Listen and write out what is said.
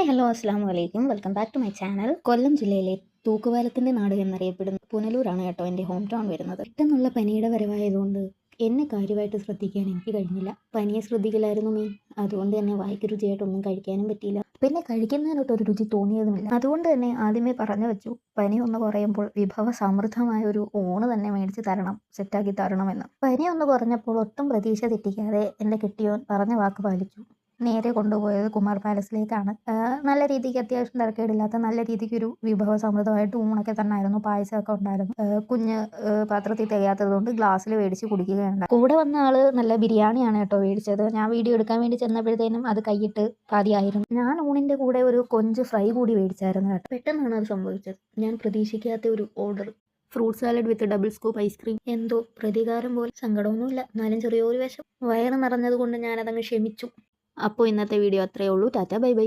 Hello അസ്സാം വലൈക്കും. Welcome back to my channel. Kollam ജില്ലയിലെ തൂക്കുപാലത്തിൻ്റെ നാട് എന്നറിയപ്പെടുന്ന പുനലൂരാണ് കേട്ടോ എൻ്റെ ഹോം ടൗൺ വരുന്നത്. പെട്ടെന്നുള്ള പനിയുടെ വരവായതുകൊണ്ട് എന്നെ കാര്യമായിട്ട് ശ്രദ്ധിക്കാൻ എനിക്ക് കഴിഞ്ഞില്ല. പനിയെ ശ്രദ്ധിക്കില്ലായിരുന്നു മീൻ. അതുകൊണ്ട് തന്നെ വായിക്ക് രുചിയായിട്ടൊന്നും കഴിക്കാനും പറ്റിയില്ല. പിന്നെ കഴിക്കുന്നതിനോട്ടൊരു രുചി തോന്നിയതുമില്ല. അതുകൊണ്ട് തന്നെ ആദ്യമേ പറഞ്ഞു വെച്ചു, പനി ഒന്ന് കുറയുമ്പോൾ വിഭവ സമൃദ്ധമായ ഒരു ഊണ് തന്നെ മേടിച്ച് തരണം, സെറ്റാക്കി തരണമെന്ന്. പനി ഒന്ന് കുറഞ്ഞപ്പോൾ ഒട്ടും പ്രതീക്ഷ തെറ്റിക്കാതെ എൻ്റെ കെട്ടിയോൻ പറഞ്ഞ വാക്ക് പാലിച്ചു. നേരെ കൊണ്ടുപോയത് കുമാർ പാലസിലേക്കാണ്. നല്ല രീതിക്ക് അത്യാവശ്യം തിരക്കേടില്ലാത്ത നല്ല രീതിക്ക് ഒരു വിഭവ സമൃദ്ധമായിട്ട് ഊണൊക്കെ തന്നെ ആയിരുന്നു. പായസമൊക്കെ ഉണ്ടായിരുന്നു. കുഞ്ഞ് പാത്രത്തിൽ തികയാത്തത് കൊണ്ട് ഗ്ലാസ്സിൽ മേടിച്ച് കുടിക്കുകയുണ്ട്. കൂടെ വന്ന ആള് നല്ല ബിരിയാണിയാണ് കേട്ടോ മേടിച്ചത്. ഞാൻ വീഡിയോ എടുക്കാൻ വേണ്ടി ചെന്നപ്പോഴത്തേനും അത് കൈയിട്ട് പാതിയായിരുന്നു. ഞാൻ ഊണിൻ്റെ കൂടെ ഒരു കൊഞ്ച് ഫ്രൈ കൂടി മേടിച്ചായിരുന്നു കേട്ടോ. പെട്ടെന്നാണ് അത് സംഭവിച്ചത്. ഞാൻ പ്രതീക്ഷിക്കാത്ത ഒരു order. Fruit salad with double scoop ice cream. എന്തോ പ്രതികാരം പോലെ. സങ്കടമൊന്നുമില്ല, എന്നാലും ചെറിയൊരു വിഷം. വയറ് നിറഞ്ഞത് കൊണ്ട് ഞാനതങ്ങ് ക്ഷമിച്ചു. അപ്പോൾ ഇന്നത്തെ വീഡിയോ അത്രയേ ഉള്ളൂ. Tata bye bye.